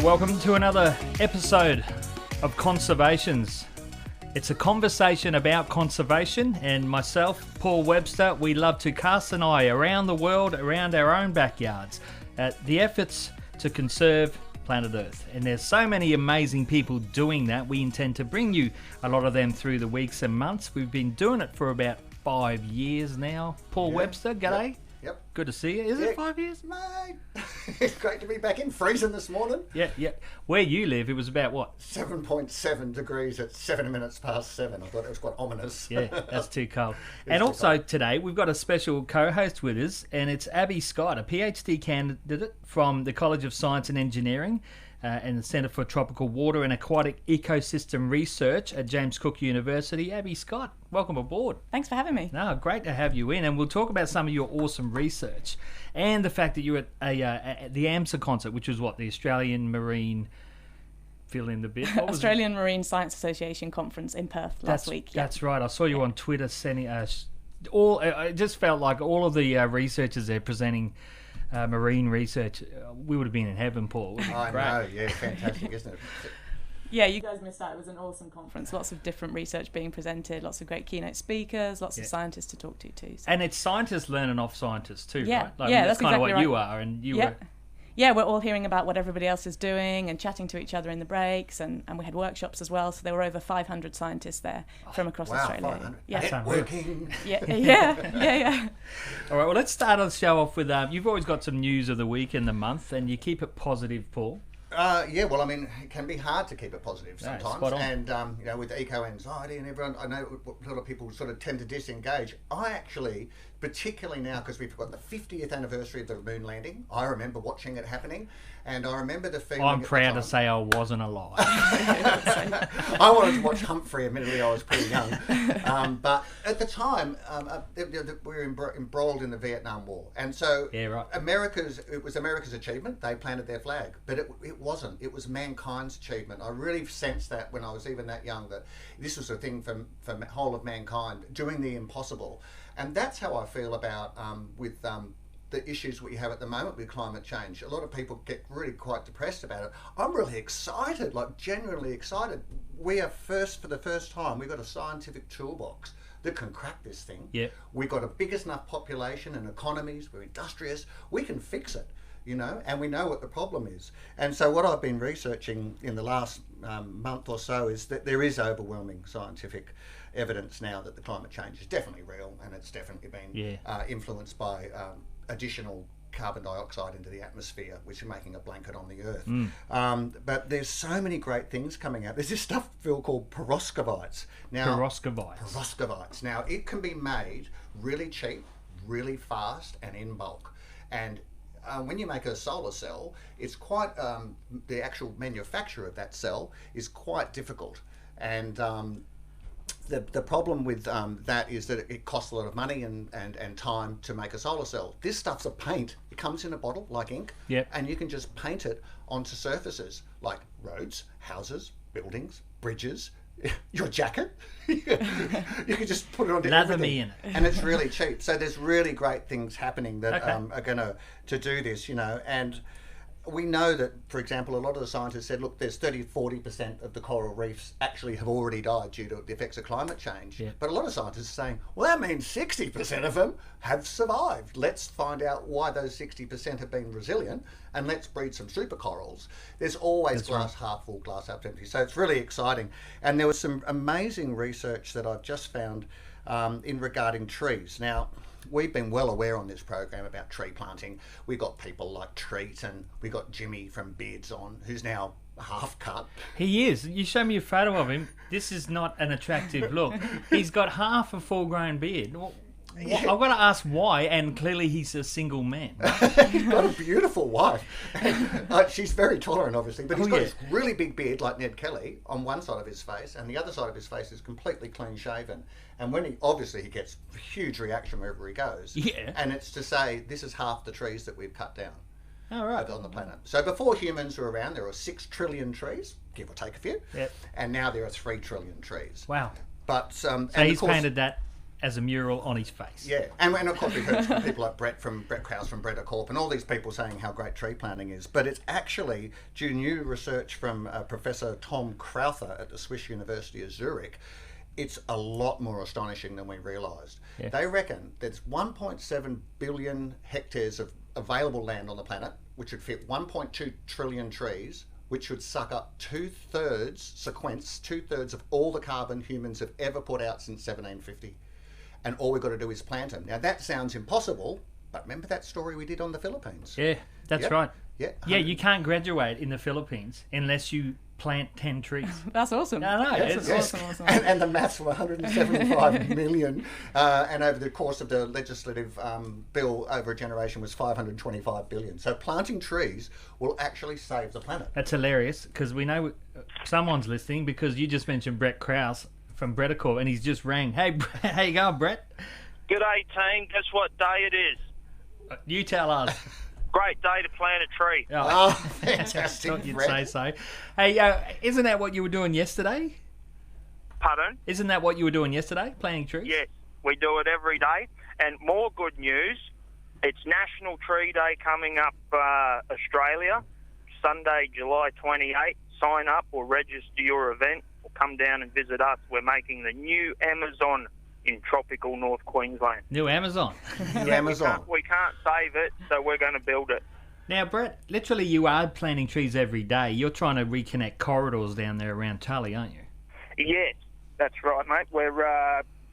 Welcome to another episode of Conservations. It's a conversation about conservation, and myself, Paul Webster, we love to cast an eye around the world, around our own backyards, at the efforts to conserve planet Earth. And there's so many amazing people doing that. We intend to bring you a lot of them through the weeks and months. We've been doing it for about 5 years now. Paul Webster, g'day. Yep. Good to see you. Is it 5 years? Mate, it's great to be back in. Freezing this morning. Yeah. Where you live, it was about what? 7.7 degrees at 7 minutes past 7. I thought it was quite ominous. Yeah, that's too cold. And also today, we've got a special co-host with us, and it's Abbi Scott, a PhD candidate from the College of Science and Engineering and the Centre for Tropical Water and Aquatic Ecosystem Research at James Cook University. Abbi Scott, welcome aboard. Thanks for having me. No, great to have you in, and we'll talk about some of your awesome research and the fact that you were at the AMSA concert, which was what, the Australian Marine... Fill in the bit. Australian Marine Science Association conference in Perth last week. Yeah. That's right. I saw you on Twitter sending it just felt like all of the researchers there presenting marine research. We would have been in heaven, Paul. I know. Yeah, fantastic, isn't it? Yeah, you guys missed out. It was an awesome conference. Lots of different research being presented, lots of great keynote speakers, lots of scientists to talk to too. So. And it's scientists learning off scientists too, right? That's kind exactly of what right. you are, and you were. Yeah, we're all hearing about what everybody else is doing and chatting to each other in the breaks, and we had workshops as well. So there were over 500 scientists there from across Australia. 500. Yeah, networking. Yeah. All right, well, let's start the show off with. You've always got some news of the week and the month, and you keep it positive, Paul. Well, I mean, it can be hard to keep it positive sometimes. Spot on. And, with eco-anxiety and everyone, I know a lot of people sort of tend to disengage. I actually, particularly now, because we've got the 50th anniversary of the moon landing, I remember watching it happening, and I remember the feeling... I'm proud to say I wasn't alive. I wanted to watch Humphrey, admittedly I was pretty young. But at the time, we were embroiled in the Vietnam War. And so it was America's achievement. They planted their flag. But it wasn't. It was mankind's achievement. I really sensed that when I was even that young, that this was a thing for the whole of mankind, doing the impossible. And that's how I feel about with the issues we have at the moment with climate change. A lot of people get really quite depressed about it. I'm really excited, like genuinely excited. We are for the first time, we've got a scientific toolbox that can crack this thing. Yeah. We've got a big enough population and economies, we're industrious, we can fix it. And we know what the problem is. And so what I've been researching in the last month or so is that there is overwhelming scientific evidence now that the climate change is definitely real, and it's definitely been influenced by additional carbon dioxide into the atmosphere, which is making a blanket on the Earth. But there's so many great things coming out. There's this stuff, Phil, called perovskites. Perovskites. Now, it can be made really cheap, really fast, and in bulk. And when you make a solar cell, it's quite the actual manufacture of that cell is quite difficult, and the problem with that is that it costs a lot of money and time to make a solar cell. This stuff's a paint. It comes in a bottle like ink, and you can just paint it onto surfaces like roads, houses, buildings, bridges. Your jacket, you can just put it onto everything, me in it, and it's really cheap. So there's really great things happening that are going to do this, and we know that, for example, a lot of the scientists said, look, there's 30-40% of the coral reefs actually have already died due to the effects of climate change. Yeah. But a lot of scientists are saying, well, that means 60% of them have survived. Let's find out why those 60% have been resilient, and let's breed some super corals. There's always glass half full, glass half empty. So it's really exciting. And there was some amazing research that I've just found in regarding trees. Now, we've been well aware on this program about tree planting. We got people like Treat, and we got Jimmy from Beards on, who's now half cut. He is. You show me a photo of him. This is not an attractive look. He's got half a full-grown beard. I've got to ask why, and clearly he's a single man. He's got a beautiful wife. She's very tolerant, obviously, but he's got this really big beard like Ned Kelly on one side of his face, and the other side of his face is completely clean shaven. And when he gets a huge reaction wherever he goes. Yeah. And it's to say, this is half the trees that we've cut down. Oh, right. On the planet. So before humans were around, there were 6 trillion trees, give or take a few. Yep. And now there are 3 trillion trees. Wow. But so he's painted that as a mural on his face. Yeah, and of course we've heard from people like Brett Krause from Breda Corp and all these people saying how great tree planting is. But it's actually, due to new research from Professor Tom Krause at the Swiss University of Zurich, it's a lot more astonishing than we realised. Yeah. They reckon there's 1.7 billion hectares of available land on the planet, which would fit 1.2 trillion trees, which would suck up two-thirds of all the carbon humans have ever put out since 1750. And all we've got to do is plant them. Now, that sounds impossible, but remember that story we did on the Philippines? Yeah, that's right. Yeah, yeah, you can't graduate in the Philippines unless you plant 10 trees. That's awesome. No, That's it's awesome. And the maths were 175 million, and over the course of the legislative bill over a generation was 525 billion. So planting trees will actually save the planet. That's hilarious, because we know someone's listening, because you just mentioned Brett Krause from Breda Corp, and he's just rang. Hey, how you going, Brett? G'day, team. Guess what day it is? You tell us. Great day to plant a tree. Oh, fantastic. Thought you'd say so. Hey, isn't that what you were doing yesterday? Pardon? Isn't that what you were doing yesterday, planting trees? Yes, we do it every day. And more good news, it's National Tree Day coming up Australia, Sunday, July 28th. Sign up or register your event or come down and visit us. We're making the new Amazon in tropical North Queensland. New Amazon. New Amazon. We can't save it, so we're going to build it. Now, Brett, literally you are planting trees every day. You're trying to reconnect corridors down there around Tully, aren't you? Yes, that's right, mate. We've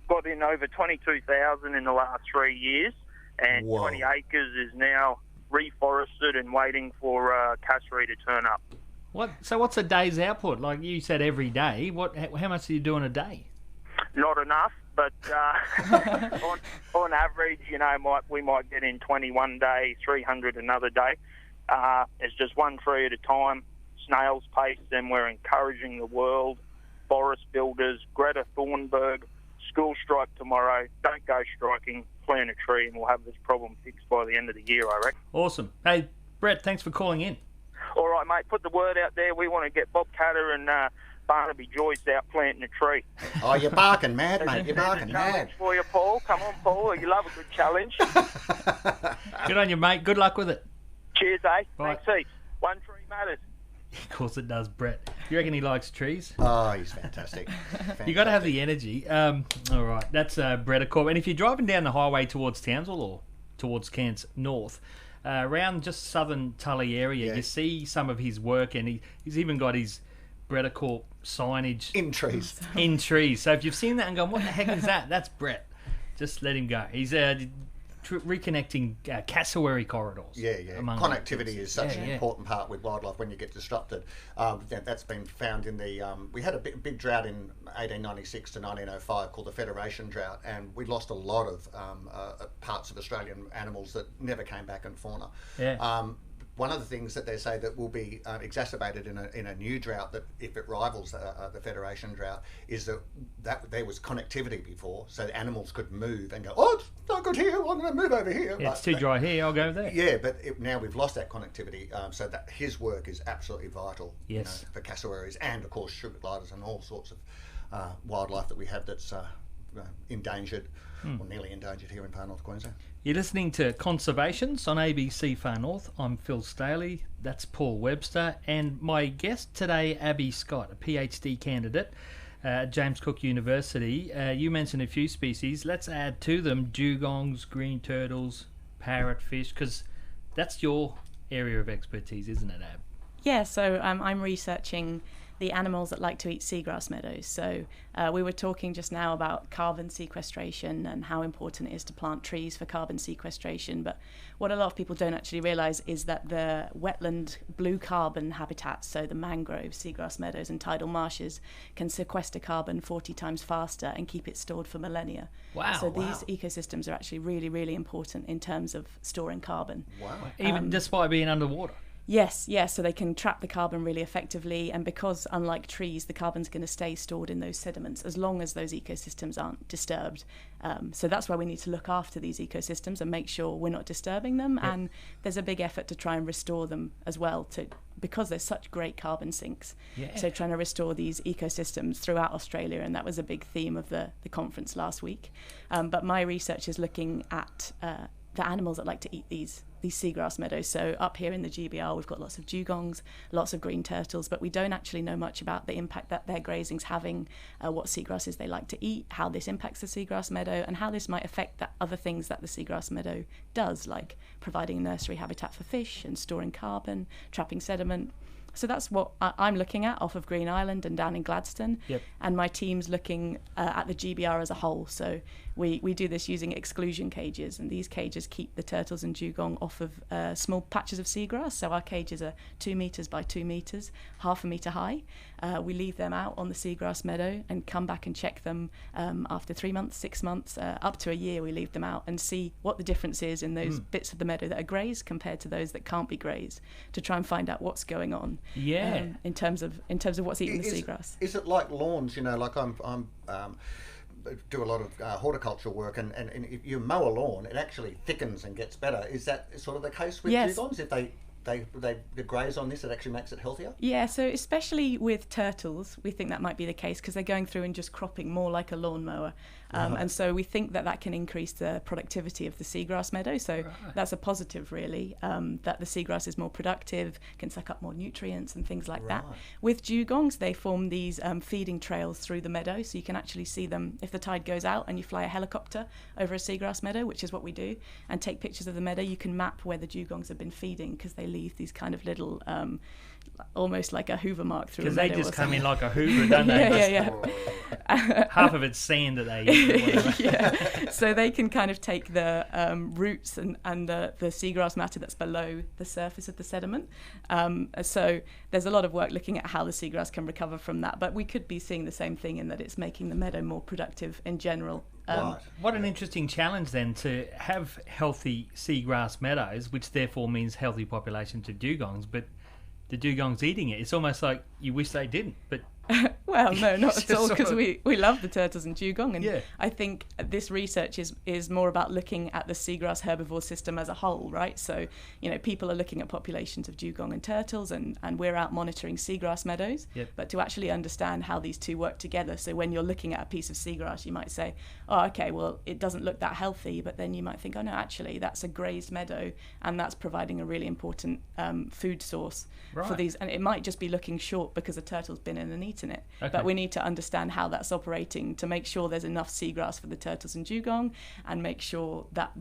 got in over 22,000 in the last 3 years, and Whoa. 20 acres is now reforested and waiting for cassery to turn up. So what's a day's output? Like you said, every day. How much do you do in a day? Not enough, but on average, we might get in 21 days, 300 another day. It's just one tree at a time, snail's pace, and we're encouraging the world, forest builders, Greta Thunberg, school strike tomorrow, don't go striking, plant a tree, and we'll have this problem fixed by the end of the year, I reckon. Awesome. Hey, Brett, thanks for calling in. All right, mate, put the word out there. We want to get Bob Catter and Barnaby Joyce out planting a tree. Oh, you're barking mad, mate. You're barking mad. Challenge for you, Paul. Come on, Paul. You love a good challenge. Good on you, mate. Good luck with it. Cheers, eh? Bye. Thanks, heaps. One tree matters. Of course it does, Brett. You reckon he likes trees? Oh, he's fantastic. You got to have the energy. All right, that's Breda Corp. And if you're driving down the highway towards Townsville or towards Cairns North, around just southern Tully area, you see some of his work, and he's even got his Breda Corp signage In trees. in trees. So if you've seen that and gone, what the heck is that? That's Brett. Just let him go. He's reconnecting cassowary corridors. Yeah. among Connectivity is such Yeah, an yeah. important part with wildlife when you get disrupted. That's been found in the... we had a big drought in 1896 to 1905 called the Federation Drought, and we lost a lot of parts of Australian animals that never came back in fauna. Yeah. One of the things that they say that will be exacerbated in a new drought, that if it rivals the Federation Drought, is that there was connectivity before, so the animals could move and go, oh, it's not good here, I'm going to move over here. Yeah, it's too dry here, I'll go there. Yeah, but now we've lost that connectivity, so that his work is absolutely vital. Yes. For cassowaries and, of course, sugar gliders and all sorts of wildlife that we have that's endangered or nearly endangered here in Far North Queensland. You're listening to Conservations on ABC Far North. I'm Phil Staley. That's Paul Webster. And my guest today, Abbi Scott, a PhD candidate at James Cook University. You mentioned a few species. Let's add to them dugongs, green turtles, parrotfish, because that's your area of expertise, isn't it, Ab? Yeah, so I'm researching the animals that like to eat seagrass meadows. So we were talking just now about carbon sequestration and how important it is to plant trees for carbon sequestration. But what a lot of people don't actually realise is that the wetland blue carbon habitats, so the mangroves, seagrass meadows and tidal marshes, can sequester carbon 40 times faster and keep it stored for millennia. Wow. So these ecosystems are actually really, really important in terms of storing carbon. Wow. Even despite being underwater. Yes, so they can trap the carbon really effectively, and because unlike trees, the carbon's going to stay stored in those sediments as long as those ecosystems aren't disturbed. So that's why we need to look after these ecosystems and make sure we're not disturbing them. Yep. And there's a big effort to try and restore them as well, because there's such great carbon sinks. Yeah. So trying to restore these ecosystems throughout Australia, and that was a big theme of the conference last week. But my research is looking at the animals that like to eat these seagrass meadows. So up here in the GBR, we've got lots of dugongs, lots of green turtles, but we don't actually know much about the impact that their grazing's having, what seagrasses they like to eat, how this impacts the seagrass meadow, and how this might affect other things that the seagrass meadow does, like providing nursery habitat for fish and storing carbon, trapping sediment. So that's what I'm looking at off of Green Island and down in Gladstone. Yep. And my team's looking at the GBR as a whole. So we do this using exclusion cages, and these cages keep the turtles and dugong off of small patches of seagrass. So our cages are 2 meters by 2 meters, half a meter high. We leave them out on the seagrass meadow and come back and check them after 3 months, 6 months, up to a year. We leave them out and see what the difference is in those bits of the meadow that are grazed compared to those that can't be grazed, to try and find out what's going on. Yeah. In terms of what's eating the seagrass. Is it like lawns? Like I'm do a lot of horticultural work, and if you mow a lawn, it actually thickens and gets better. Is that sort of the case with dugongs? If they graze on this, it actually makes it healthier? Yeah, so especially with turtles, we think that might be the case because they're going through and just cropping more like a lawnmower. And so we think that can increase the productivity of the seagrass meadow. So that's a positive, really, that the seagrass is more productive, can suck up more nutrients and things like that. With dugongs, they form these feeding trails through the meadow. So you can actually see them if the tide goes out and you fly a helicopter over a seagrass meadow, which is what we do, and take pictures of the meadow. You can map where the dugongs have been feeding because they leave these kind of little almost like a hoover mark through. Because they just come in like a hoover, don't they? Yeah. Half of it's sand that they use. Yeah. So they can kind of take the roots and the seagrass matter that's below the surface of the sediment. So there's a lot of work looking at how the seagrass can recover from that. But we could be seeing the same thing in that it's making the meadow more productive in general. What an interesting challenge then, to have healthy seagrass meadows, which therefore means healthy populations of dugongs, but the dugong's eating it. It's almost like you wish they didn't, but well, no, not at all, because we love the turtles and dugong, and I think this research is more about looking at the seagrass herbivore system as a whole, right? So, people are looking at populations of dugong and turtles, and we're out monitoring seagrass meadows, but to actually understand how these two work together. So when you're looking at a piece of seagrass, you might say, oh, okay, well, it doesn't look that healthy, but then you might think, oh no, actually, that's a grazed meadow, and that's providing a really important food source for these, and it might just be looking short because a turtle's been in and eaten it. Okay. But we need to understand how that's operating to make sure there's enough seagrass for the turtles and dugong, and make sure that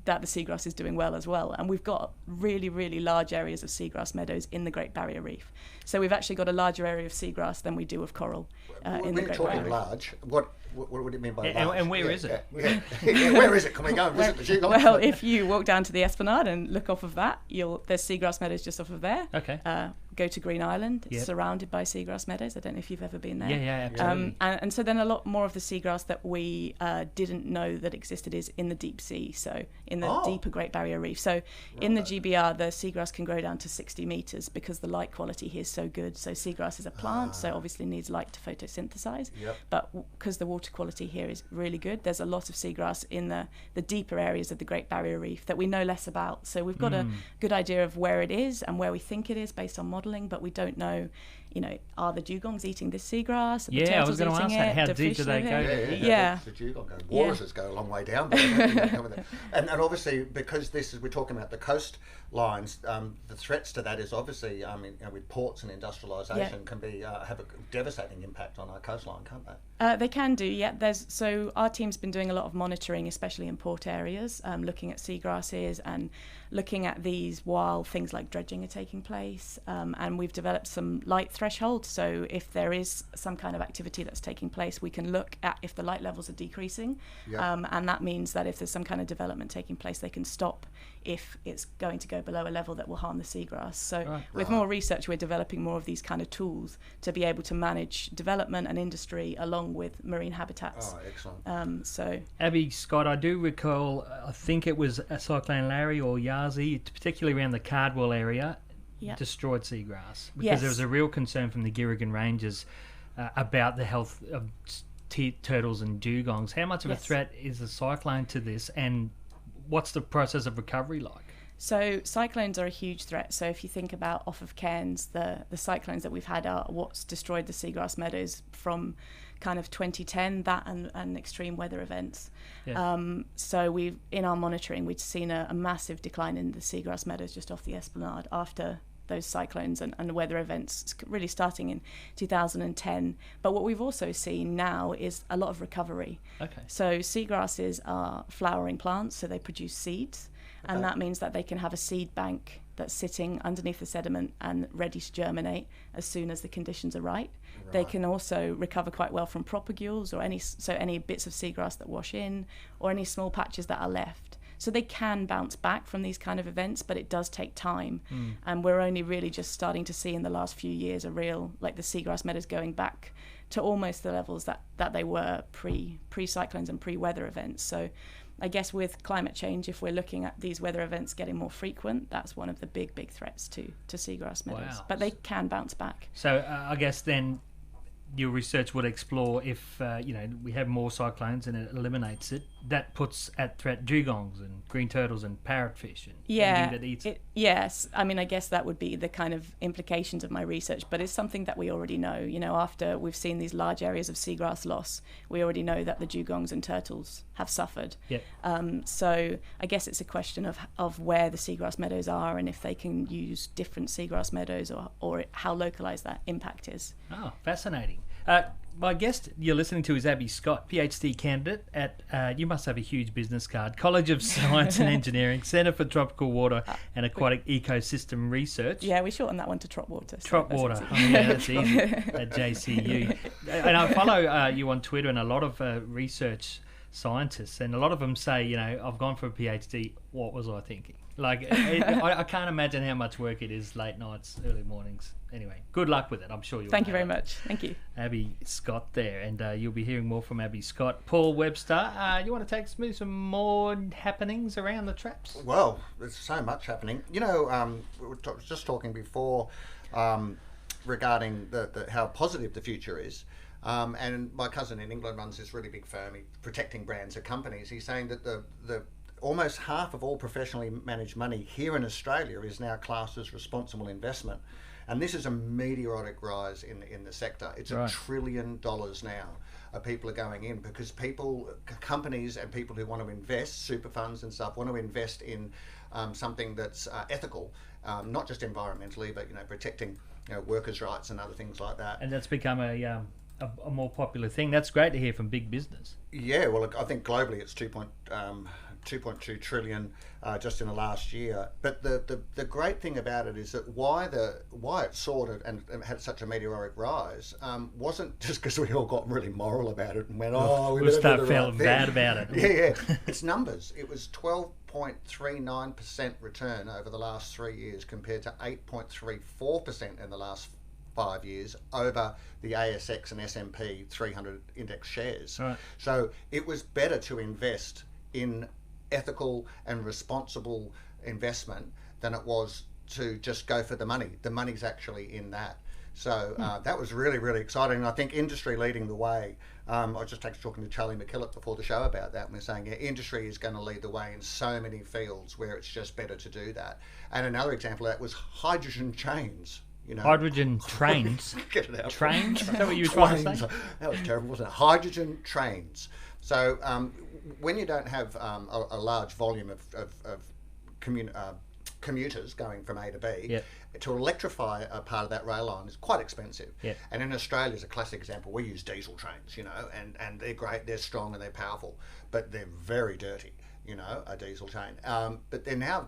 the seagrass is doing well as well. And we've got really, really large areas of seagrass meadows in the Great Barrier Reef. So we've actually got a larger area of seagrass than we do of coral in the Great Barrier Reef. Large, what would it mean by large? And where is it? Where is it? Can we go and visit the dugong? Well, if you walk down to the Esplanade and look off of that, there's seagrass meadows just off of there. Okay. Go to Green Island, it's surrounded by seagrass meadows. I don't know if you've ever been there. Yeah, absolutely. And so then a lot more of the seagrass that we didn't know that existed is in the deep sea, so in the deeper Great Barrier Reef. So in the GBR, the seagrass can grow down to 60 metres because the light quality here is so good. So seagrass is a plant, so obviously needs light to photosynthesize. Yep. But because the water quality here is really good, there's a lot of seagrass in the deeper areas of the Great Barrier Reef that we know less about. So we've got a good idea of where it is and where we think it is based on modelling, but we don't know, are the dugongs eating this seagrass? Are the turtles I was going to ask that. How deep do they go? Yeah. The dugong go. Walruses go a long way down. But and obviously, because we're talking about the coastlines, the threats to that is obviously, with ports and industrialisation can be have a devastating impact on our coastline, can't they? They can do, yeah. So our team's been doing a lot of monitoring, especially in port areas, looking at seagrasses and looking at these while things like dredging are taking place. And we've developed some light thresholds. So if there is some kind of activity that's taking place, we can look at if the light levels are decreasing. Yep. And that means that if there's some kind of development taking place, they can stop if it's going to go below a level that will harm the seagrass. So with more research, we're developing more of these kind of tools to be able to manage development and industry along with marine habitats. Oh, excellent. So Abbi, Scott, I do recall, I think it was a Cyclone Larry or Yazi, particularly around the Cardwell area. destroyed seagrass? Because Yes. there was a real concern from the Gilligan Rangers about the health of turtles and dugongs. How much of a threat is a cyclone to this, and what's the process of recovery like? So cyclones are a huge threat. So if you think about off of Cairns, the cyclones that we've had are what's destroyed the seagrass meadows from kind of 2010, that and extreme weather events. So we've, in our monitoring, we've seen a massive decline in the seagrass meadows just off the Esplanade after those cyclones and weather events really starting in 2010. But what we've also seen now is a lot of recovery. Okay. So seagrasses are flowering plants, so they produce seeds. And that means that they can have a seed bank that's sitting underneath the sediment and ready to germinate as soon as the conditions are right. They can also recover quite well from propagules or any bits of seagrass that wash in or any small patches that are left. So they can bounce back from these kind of events, but it does take time. And we're only really just starting to see in the last few years the seagrass meadows going back to almost the levels that they were pre-cyclones and pre-weather events. So I guess with climate change, if we're looking at these weather events getting more frequent, that's one of the big threats to seagrass meadows. Wow. But they can bounce back. So I guess then your research would explore if we have more cyclones and it eliminates it, that puts at threat dugongs and green turtles and parrotfish and anything that eats. Yes, I mean, I guess that would be the kind of implications of my research, but it's something that we already know. After we've seen these large areas of seagrass loss, we already know that the dugongs and turtles have suffered. Yep. So I guess it's a question of where the seagrass meadows are and if they can use different seagrass meadows or how localised that impact is. Oh, fascinating. My guest you're listening to is Abbi Scott, PhD candidate at, you must have a huge business card, College of Science and Engineering, Centre for Tropical Water and Aquatic Ecosystem Research. Yeah, we shortened that one to Tropwater. Tropwater, that's easy at JCU. And I follow you on Twitter and a lot of research scientists, and a lot of them say, I've gone for a PhD, what was I thinking? I can't imagine how much work it is, late nights, early mornings. Anyway, good luck with it. I'm sure you'll. Thank you very much. Thank you. Abbi Scott there, and you'll be hearing more from Abbi Scott. Paul Webster, you want to take us through some more happenings around the traps? Well, there's so much happening. We were just talking before regarding how positive the future is. And my cousin in England runs this really big firm, protecting brands of companies. He's saying that the almost half of all professionally managed money here in Australia is now classed as responsible investment. And this is a meteoric rise in the sector. It's $1 trillion now. People are going in because companies and people who want to invest, super funds and stuff, want to invest in something that's ethical, not just environmentally, but protecting workers' rights and other things like that. And that's become a more popular thing. That's great to hear from big business. Yeah, well, I think globally it's 2.2 trillion just in the last year. But the great thing about it is that why it soared and had such a meteoric rise wasn't just because we all got really moral about it and went, we'll start feeling bad about it. Yeah. It's numbers. It was 12.39% return over the last 3 years compared to 8.34% in the last 5 years over the ASX and S&P 300 index shares. Right. So it was better to invest in ethical and responsible investment than it was to just go for the money. The money's actually in that. So that was really, really exciting. And I think industry leading the way. I was just talking to Charlie McKillop before the show about that, and we're saying industry is going to lead the way in so many fields where it's just better to do that. And another example of that was hydrogen chains. Hydrogen trains. Get it out. Trains? Is that what you were trying to say? That was terrible, wasn't it? Hydrogen trains. So when you don't have a large volume of commuters going from A to B, to electrify a part of that rail line is quite expensive. Yep. And in Australia, as a classic example, we use diesel trains, and they're great, they're strong and they're powerful, but they're very dirty. A diesel train. But then now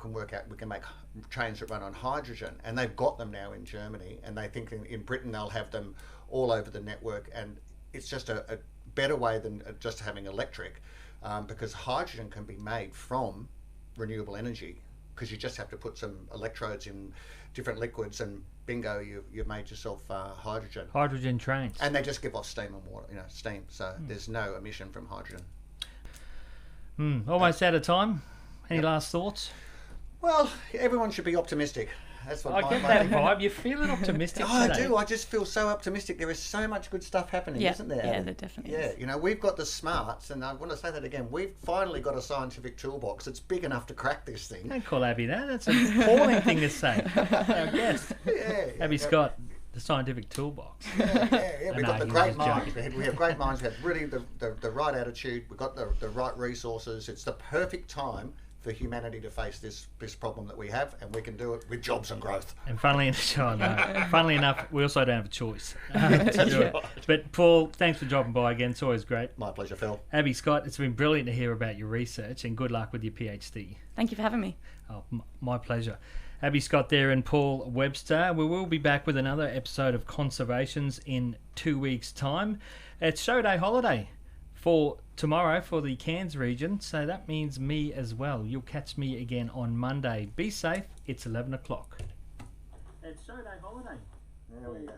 we can make trains that run on hydrogen, and they've got them now in Germany, and they think in Britain they'll have them all over the network, and it's just a better way than just having electric, because hydrogen can be made from renewable energy, because you just have to put some electrodes in different liquids and bingo, you've made yourself hydrogen. Hydrogen trains. And they just give off steam and water, steam, so there's no emission from hydrogen. Almost out of time. Any last thoughts? Well, everyone should be optimistic. That's what I my get that vibe. You're feeling optimistic I today. do. I just feel so optimistic. There is so much good stuff happening, isn't there? Yeah, there definitely is. Yeah, you know, we've got the smarts, and I want to say that again. We've finally got a scientific toolbox that's big enough to crack this thing. Don't call Abbi that. That's an appalling thing to say. Our guest, Abbi Scott, the scientific toolbox. Yeah. We've got the great minds. joking. We have great minds. We have really the right attitude. We've got the right resources. It's the perfect time for humanity to face this problem that we have, and we can do it with jobs and growth. And funnily enough, we also don't have a choice to do it. But Paul, thanks for dropping by again. It's always great. My pleasure, Phil. Abbi Scott, it's been brilliant to hear about your research, and good luck with your PhD. Thank you for having me. Oh, my pleasure. Abbi Scott there and Paul Webster. We will be back with another episode of Conservations in 2 weeks' time. It's show day holiday for tomorrow for the Cairns region, so that means me as well. You'll catch me again on Monday. Be safe. It's 11 o'clock. It's show day holiday. There we go.